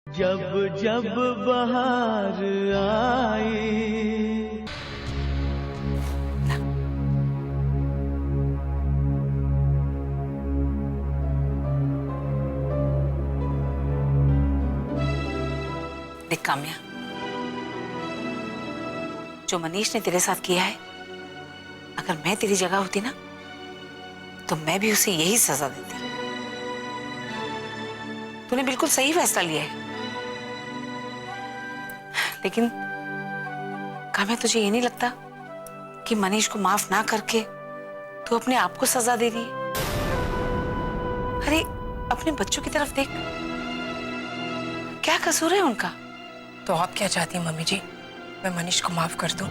जब जब बहार आए। देख काम्या, जो मनीष ने तेरे साथ किया है, अगर मैं तेरी जगह होती ना तो मैं भी उसे यही सजा देती। तूने बिल्कुल सही फैसला लिया है, लेकिन काम्या तुझे ये नहीं लगता कि मनीष को माफ ना करके तू अपने आप को सजा दे रही है? अरे अपने बच्चों की तरफ देख, क्या कसूर है उनका? तो आप क्या चाहती हैं मम्मी जी, मैं मनीष को माफ कर दूं?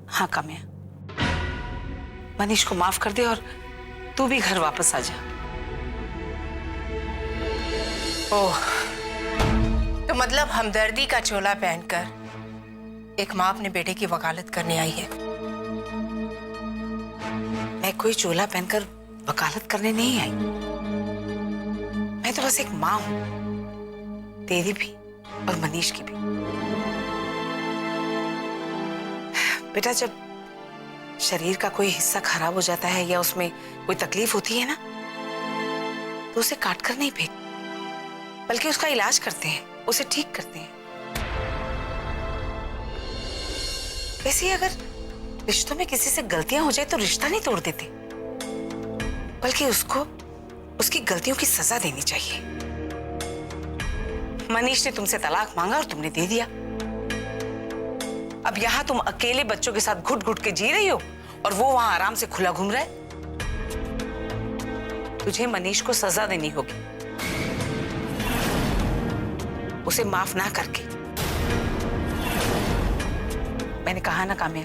हाँ काम्या, मनीष को माफ कर दे और तू भी घर वापस आ जा। ओह, तो मतलब हमदर्दी का चोला पहनकर एक माँ अपने बेटे की वकालत करने आई है। मैं कोई चोला पहनकर वकालत करने नहीं आई। मैं तो बस एक माँ हूं, तेरी भी और मनीष की भी। बेटा, जब शरीर का कोई हिस्सा खराब हो जाता है या उसमें कोई तकलीफ होती है ना, तो उसे काट कर नहीं फेंक, बल्कि उसका इलाज करते हैं, उसे ठीक करते हैं। वैसे अगर रिश्तों में किसी से गलतियां हो जाए तो रिश्ता नहीं तोड़ देते, बल्कि उसको उसकी गलतियों की सजा देनी चाहिए। मनीष ने तुमसे तलाक मांगा और तुमने दे दिया। अब यहां तुम अकेले बच्चों के साथ घुट घुट के जी रही हो और वो वहां आराम से खुला घूम रहा है। तुझे मनीष को सजा देनी होगी, उसे माफ ना करके। मैंने कहा ना काम्या,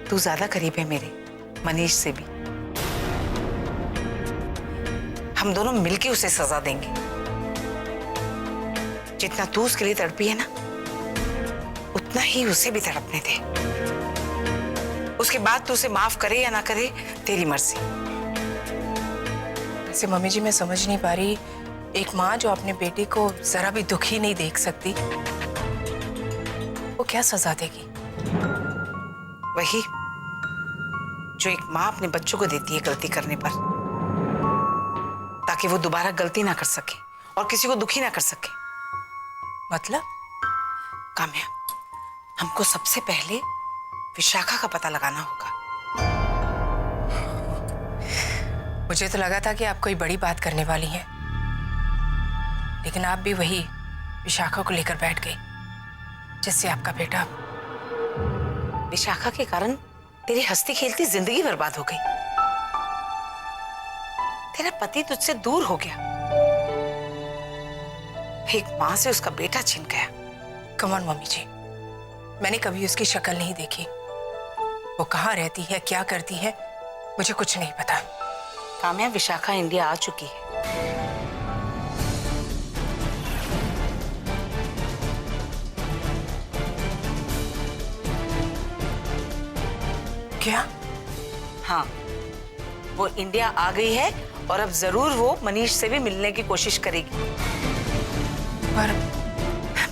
तू ज्यादा करीब है मेरे मनीष से भी। हम दोनों मिलके उसे सजा देंगे। जितना तू उसके लिए तड़पी है ना, उतना ही उसे भी तड़पने दे। उसके बाद तू उसे माफ करे या ना करे, तेरी मर्जी। वैसे मम्मी जी, मैं समझ नहीं पा रही, एक माँ जो अपने बेटे को जरा भी दुखी नहीं देख सकती, वो क्या सजा देगी? वही जो एक माँ अपने बच्चों को देती है गलती करने पर, ताकि वो दोबारा गलती ना कर सके और किसी को दुखी ना कर सके। मतलब? काम्या, हमको सबसे पहले विशाखा का पता लगाना होगा। मुझे तो लगा था कि आप कोई बड़ी बात करने वाली हैं, लेकिन आप भी वही विशाखा को लेकर बैठ गई, जिससे आपका बेटा। विशाखा के कारण तेरी हंसती खेलती जिंदगी बर्बाद हो गई। तेरा पति तुझसे दूर हो गया, एक मां से उसका बेटा छिन गया। कम ऑन मम्मी जी, मैंने कभी उसकी शक्ल नहीं देखी। वो कहाँ रहती है, क्या करती है, मुझे कुछ नहीं पता। काम्या, विशाखा इंडिया आ चुकी है। क्या? हाँ, वो इंडिया आ गई है और अब जरूर वो मनीष से भी मिलने की कोशिश करेगी। पर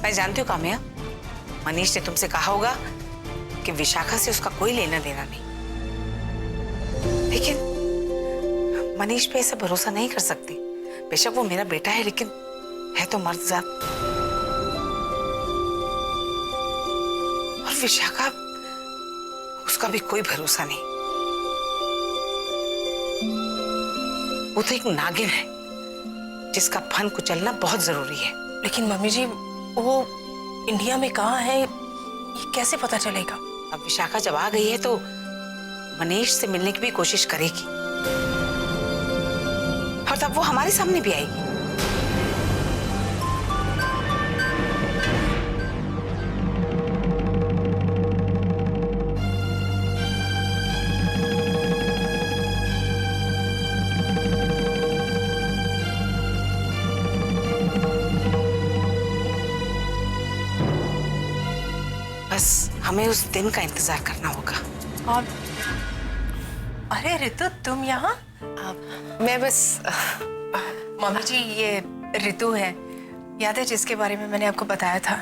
मैं जानती हूँ काम्या, मनीष ने तुमसे कहा होगा कि विशाखा से उसका कोई लेना देना नहीं, लेकिन मनीष पे ऐसा भरोसा नहीं कर सकती। बेशक वो मेरा बेटा है, लेकिन है तो मर्द जात। और विशाखा, उसका भी कोई भरोसा नहीं। वो तो एक नागिन है जिसका फन कुचलना बहुत जरूरी है। लेकिन मम्मी जी, वो इंडिया में कहाँ है, ये कैसे पता चलेगा? अब विशाखा जब आ गई है तो मनीष से मिलने की भी कोशिश करेगी, और तब वो हमारे सामने भी आएगी। बस हमें उस दिन का इंतजार करना होगा। और अरे ऋतु, तुम यहाँ? मैं बस मम्मी जी, ये ऋतु है, याद है जिसके बारे में मैंने आपको बताया था?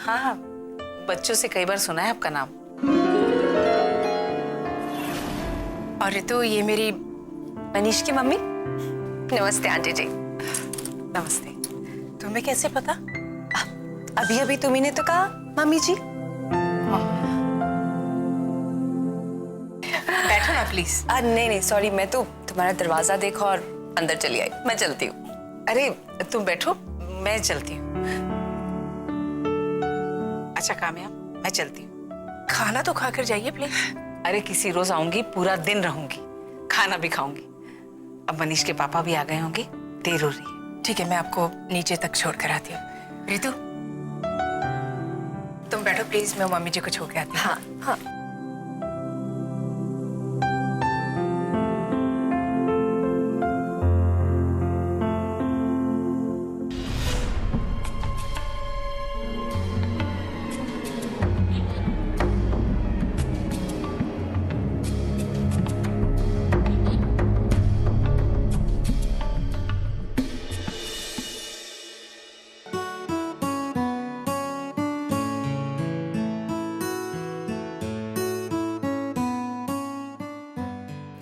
हाँ हाँ, बच्चों से कई बार सुना है आपका नाम। और ऋतु, ये मेरी मनीष की मम्मी। नमस्ते आंटी जी। नमस्ते। तुम्हें कैसे पता? अभी अभी तुम्ही ने तो कहा मम्मी जी। बैठो ना प्लीज। नहीं नहीं सॉरी, मैं तो तुम्हारा दरवाजा देखा और अंदर चली आई। मैं चलती हूँ। अरे तुम बैठो, मैं चलती हूँ। अच्छा कामयाब, मैं चलती हूँ। खाना तो खाकर जाइए प्लीज। अरे किसी रोज आऊंगी, पूरा दिन रहूंगी, खाना भी खाऊंगी। अब मनीष के पापा भी आ गए होंगे, देर हो रही है। ठीक है, मैं आपको नीचे तक छोड़ कर आती हूँ। ऋतु तुम बैठो प्लीज, मैं मम्मी जी को छोड़ के आती हूँ। हाँ हाँ।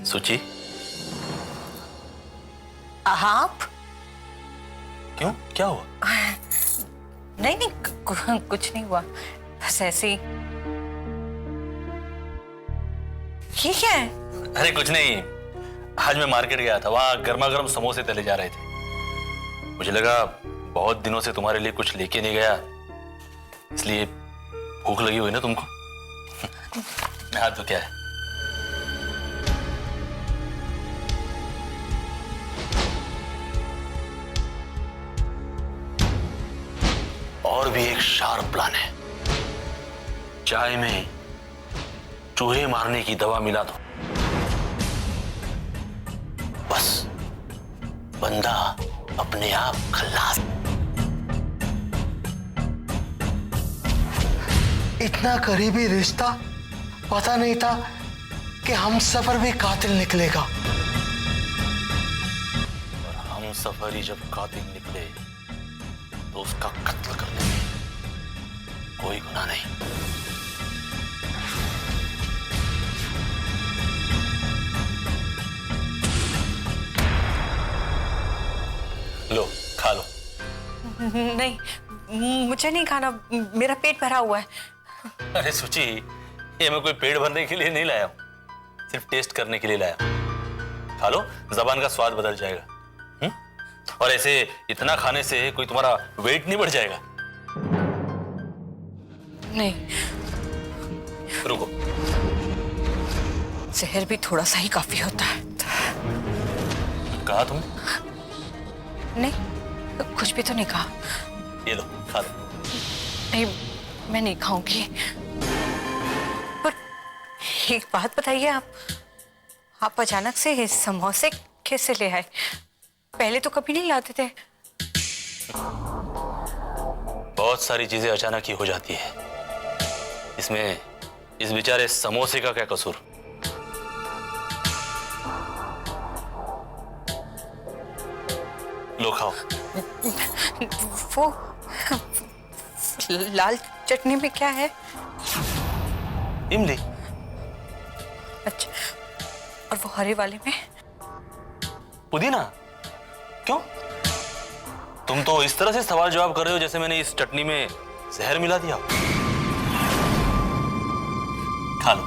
सुची, आप? क्यों, क्या हुआ? नहीं नहीं कुछ नहीं हुआ, बस ऐसे ही। ये क्या है? अरे कुछ नहीं, आज मैं मार्केट गया था, वहां गर्मा गर्म समोसे तले जा रहे थे। मुझे लगा बहुत दिनों से तुम्हारे लिए कुछ लेके नहीं गया, इसलिए भूख लगी हुई ना तुमको। हाँ तो क्या है? और भी एक शार्प प्लान है। चाय में चूहे मारने की दवा मिला दो, बस बंदा अपने आप खल्लास। इतना करीबी रिश्ता, पता नहीं था कि हम सफर भी कातिल निकलेगा। और हम सफर ही जब कातिल निकले तो उसका कत्ल करने में कोई गुनाह नहीं। लो खा लो। नहीं, मुझे नहीं खाना, मेरा पेट भरा हुआ है। अरे सुची, ये मैं कोई पेट भरने के लिए नहीं लाया हूं, सिर्फ टेस्ट करने के लिए लाया हूं। खा लो, जबान का स्वाद बदल जाएगा। और ऐसे इतना खाने से कोई तुम्हारा वेट नहीं बढ़ जाएगा। नहीं, रुको। जहर भी थोड़ा सा ही काफी होता है। कहा तुम? नहीं, कुछ भी तो नहीं कहा। ये लो खा लो। नहीं, मैं नहीं खाऊंगी। पर एक बात बताइए, आप अचानक से समोसे कैसे ले आए? पहले तो कभी नहीं लाते थे। बहुत सारी चीजें अचानक ही हो जाती है, इसमें इस बेचारे समोसे का क्या कसूर? लो खाओ। वो लाल चटनी में क्या है? इमली। अच्छा, और वो हरे वाले में? पुदीना। क्यों? तुम तो इस तरह से सवाल जवाब कर रहे हो जैसे मैंने इस चटनी में जहर मिला दिया। खा लो।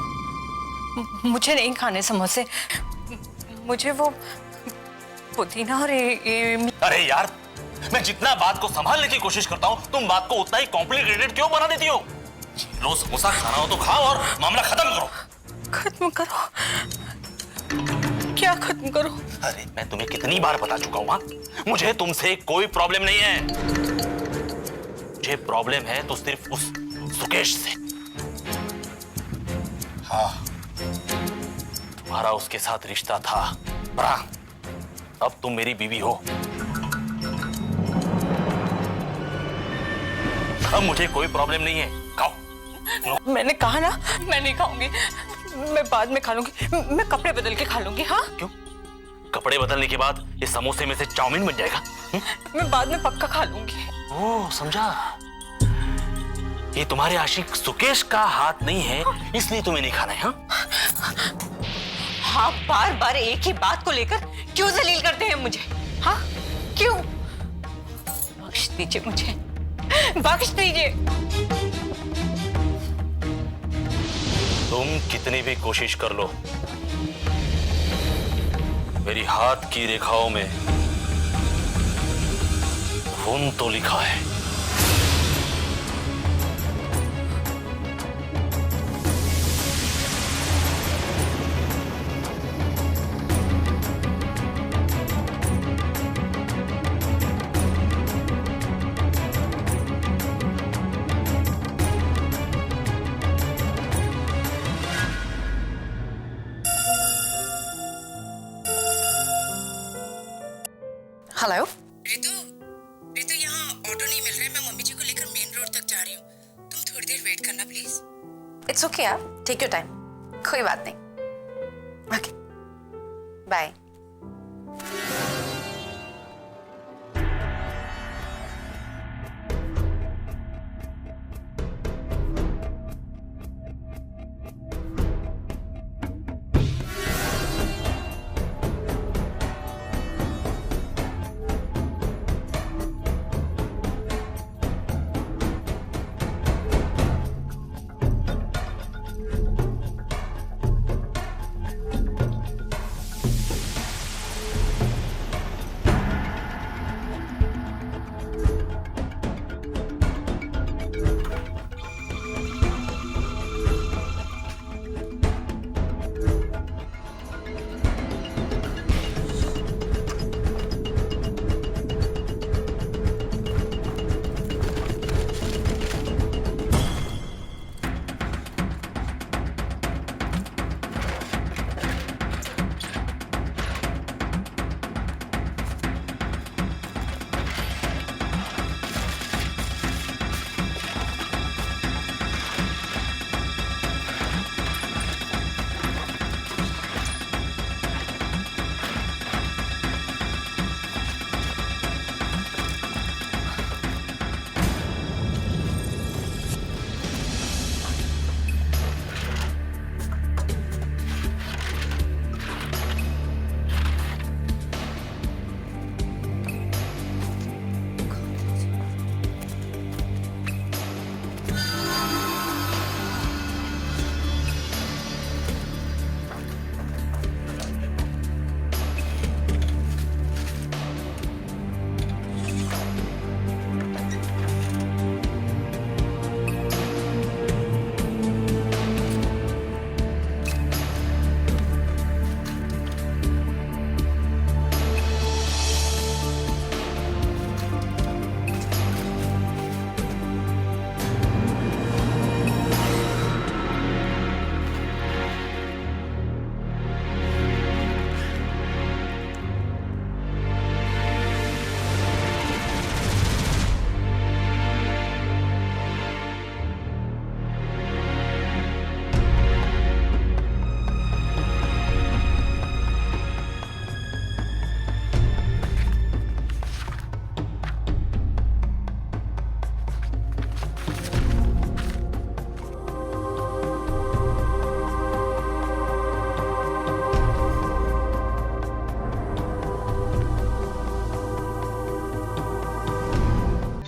मुझे नहीं खाने समोसे, मुझे वो पुदीना और ये। अरे यार, मैं जितना बात को संभालने की कोशिश करता हूं, तुम बात को उतना ही कॉम्प्लिकेटेड क्यों बना देती हो? लो समोसा खाना हो तो खाओ और मामला खत्म करो। खत्म करो? क्या खत्म करो? अरे मैं तुम्हें कितनी बार बता चुका हूं, मुझे तुमसे कोई प्रॉब्लम नहीं है। मुझे प्रॉब्लम है तो सिर्फ उस सुकेश से। हाँ, तुम्हारा उसके साथ रिश्ता था, बड़ा। अब तुम मेरी बीवी हो। अब मुझे कोई प्रॉब्लम नहीं है, खाओ। मैंने कहा ना, मैं नहीं खाऊंगी। मैं बाद में खा लूंगी, मैं कपड़े बदल के खा लूंगी। हाँ? क्यों? कपड़े बदलने के बाद इस समोसे में से चाउमीन बन जाएगा? मैं बाद में पक्का खा लूंगी। ओह, समझा। ये तुम्हारे आशिक सुकेश का हाथ नहीं है, इसलिए तुम्हें नहीं खाना है। हाँ, बार बार एक ही बात को लेकर क्यों जलील करते हैं मुझे? हाँ, क्यों? बख्श दीजिए मुझे, बख्श दीजिए। तुम कितनी भी कोशिश कर लो, मेरी हाथ की रेखाओं में खून तो लिखा है। हेलो रितु, रितु यहाँ ऑटो नहीं मिल रहा है। मैं मम्मी जी को लेकर मेन रोड तक जा रही हूँ। तुम थोड़ी देर वेट करना प्लीज। इट्स ओके यार, टेक योर टाइम, कोई बात नहीं। Okay, bye.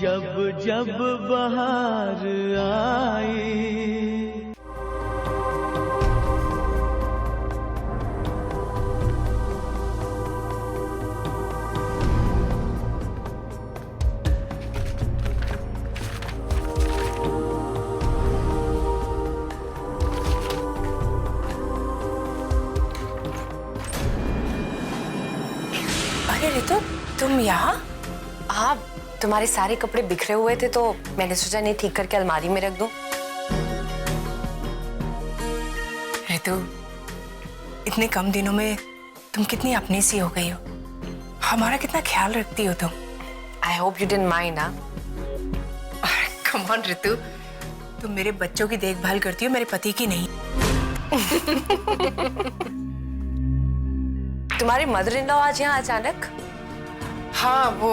जब जब बहार आई, अरे रितु, तुम यहाँ? हाँ, तुम्हारे सारे कपड़े बिखरे हुए थे तो मैंने सोचा नहीं ठीक करके अलमारी में रख दूं। रितु, इतने कम दिनों में तुम कितनी अपनी सी हो गई हो। हमारा कितना ख्याल रखती हो तुम। I hope you didn't mind. Come on Ritu, तुम मेरे बच्चों की देखभाल करती हो, मेरे पति की नहीं। तुम्हारी मदर इन लॉ आज यहाँ अचानक? हाँ वो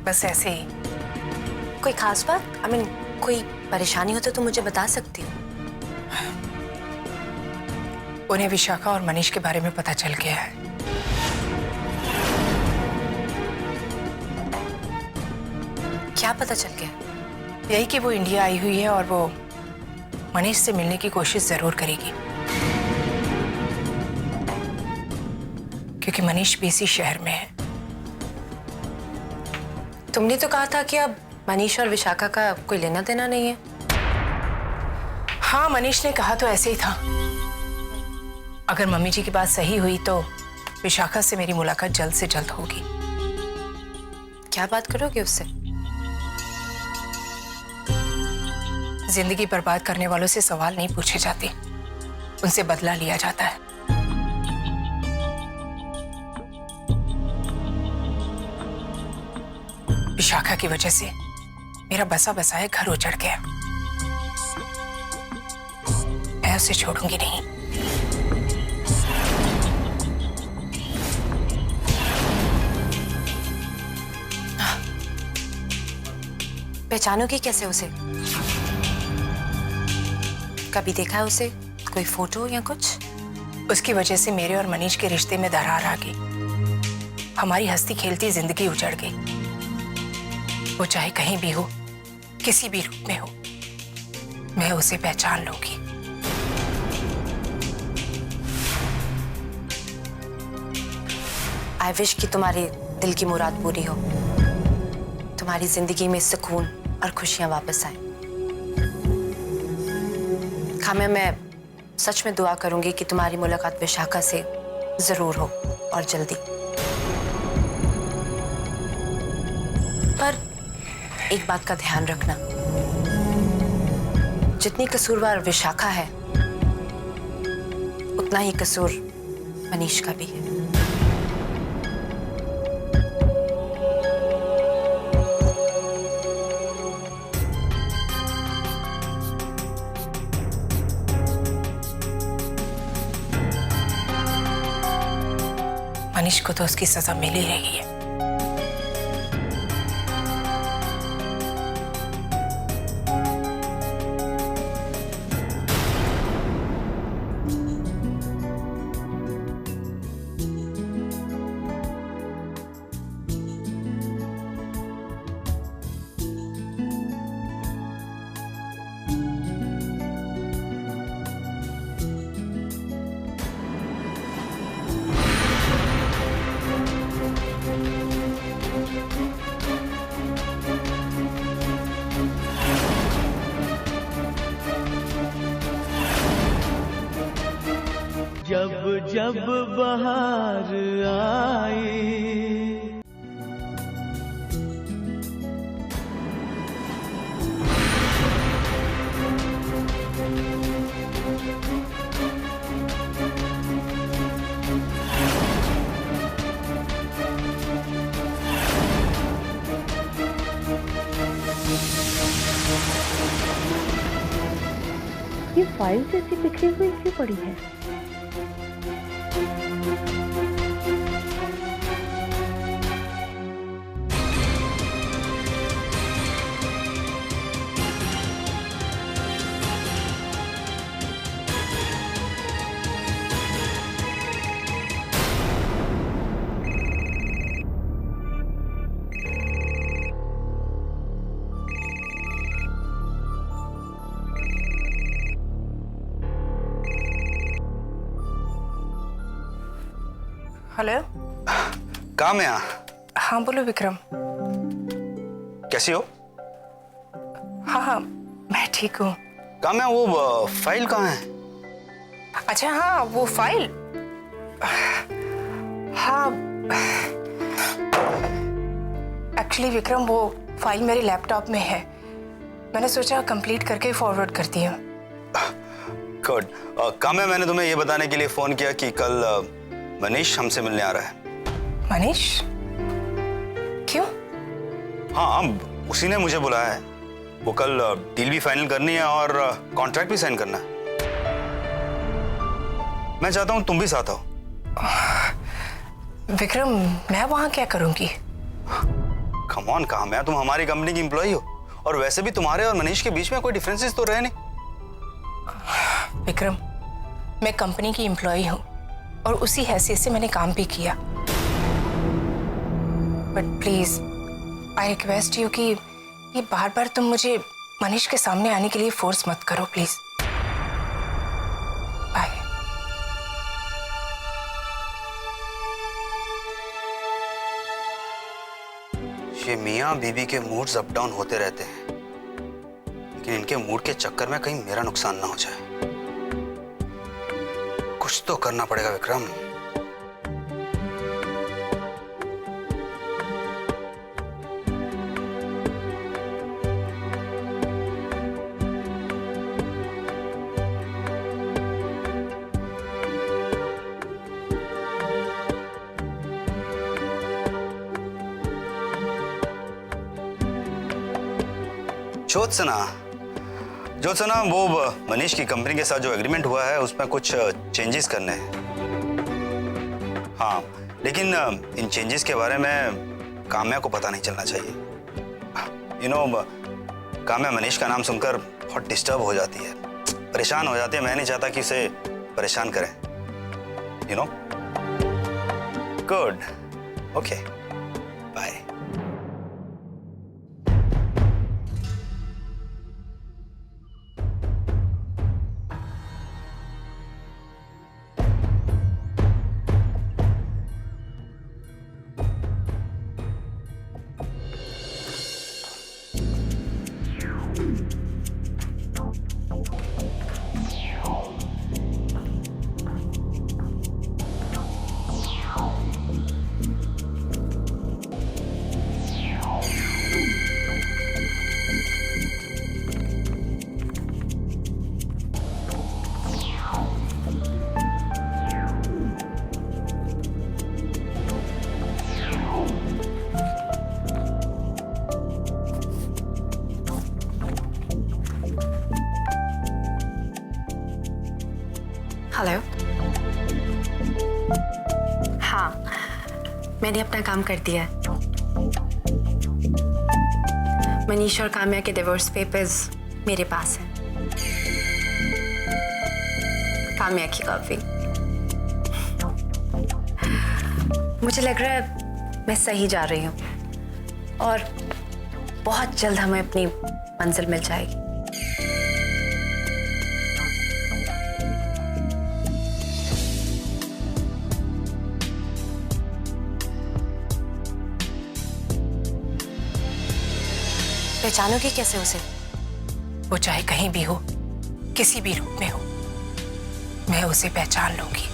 बस ऐसे ही। कोई खास बात? कोई परेशानी हो तो मुझे बता सकती हो। उन्हें विशाखा और मनीष के बारे में पता चल गया है। क्या पता चल गया? यही कि वो इंडिया आई हुई है और वो मनीष से मिलने की कोशिश जरूर करेगी, क्योंकि मनीष भी इसी शहर में है। तुमने तो कहा था कि अब मनीष और विशाखा का कोई लेना देना नहीं है। हाँ, मनीष ने कहा तो ऐसे ही था। अगर मम्मी जी की बात सही हुई तो विशाखा से मेरी मुलाकात जल्द से जल्द होगी। क्या बात करोगे उससे? जिंदगी बर्बाद करने वालों से सवाल नहीं पूछे जाते, उनसे बदला लिया जाता है। विशाखा की वजह से मेरा बसा बसाया घर उजड़ गया। मैं उसे छोड़ूंगी नहीं। पहचानोगी कैसे उसे? कभी देखा है उसे? कोई फोटो या कुछ? उसकी वजह से मेरे और मनीष के रिश्ते में दरार आ गई। हमारी हंसती खेलती जिंदगी उजड़ गई। वो चाहे कहीं भी हो, किसी भी रूप में हो, मैं उसे पहचान लूंगी। आई विश कि तुम्हारी दिल की मुराद पूरी हो, तुम्हारी जिंदगी में सुकून और खुशियां वापस आए। खामिया, मैं सच में दुआ करूंगी कि तुम्हारी मुलाकात विशाखा से जरूर हो और जल्दी। पर एक बात का ध्यान रखना, जितनी कसूरवार विशाखा है उतना ही कसूर मनीष का भी है। मनीष को तो उसकी सजा मिल ही रही है। जब जब बहार आई, ये फाइल जैसी बिखरी हुई क्यों पड़ी है? हेलो। काम है? हाँ बोलो विक्रम। कैसी हो? हाँ हाँ मैं ठीक हूँ। काम है, वो फाइल कहाँ है? अच्छा हाँ वो फाइल, हाँ एक्चुअली विक्रम वो फाइल मेरे लैपटॉप में है। मैंने सोचा कंप्लीट करके फॉरवर्ड करती हूँ। गुड। काम है, मैंने तुम्हें ये बताने के लिए फोन किया कि कल मनीष हमसे मिलने आ रहा है। मनीष? क्यों? हाँ, उसी ने मुझे बुलाया है। वो कल डील भी फाइनल करनी है और कॉन्ट्रैक्ट भी साइन करना है। मैं चाहता हूँ तुम भी साथ आओ। विक्रम, मैं वहां क्या करूंगी? कम ऑन, कहा मैं, तुम हमारी कंपनी की एम्प्लॉय हो, और वैसे भी तुम्हारे और मनीष के बीच में कोई डिफरेंसेस तो रहे नहीं। विक्रम, मैं कंपनी की एम्प्लॉय हूं और उसी हैसियत से मैंने काम भी किया। But please I request you कि ये बार बार तुम मुझे मनीष के सामने आने के लिए फोर्स मत करो, प्लीज। बाय। ये मियाँ बीबी के मूड्स अप डाउन होते रहते हैं, लेकिन इनके मूड के चक्कर में कहीं मेरा नुकसान ना हो जाए। कुछ तो करना पड़ेगा विक्रम। ज्योत्सना, वो मनीष की कंपनी के साथ जो एग्रीमेंट हुआ है उसमें कुछ चेंजेस करने हैं। हाँ, लेकिन इन चेंजेस के बारे में काम्या को पता नहीं चलना चाहिए। काम्या मनीष का नाम सुनकर बहुत डिस्टर्ब हो जाती है, परेशान हो जाती है। मैं नहीं चाहता कि उसे परेशान करें। Good, okay, bye. हेलो। हाँ, मैंने अपना काम कर दिया है। मनीष और काम्या के डिवोर्स पेपर्स मेरे पास हैं। काम्या की कॉपी। मुझे लग रहा है मैं सही जा रही हूँ और बहुत जल्द हमें अपनी मंजिल मिल जाएगी। पहचानोगे कैसे उसे? वो चाहे कहीं भी हो, किसी भी रूप में हो, मैं उसे पहचान लूंगी।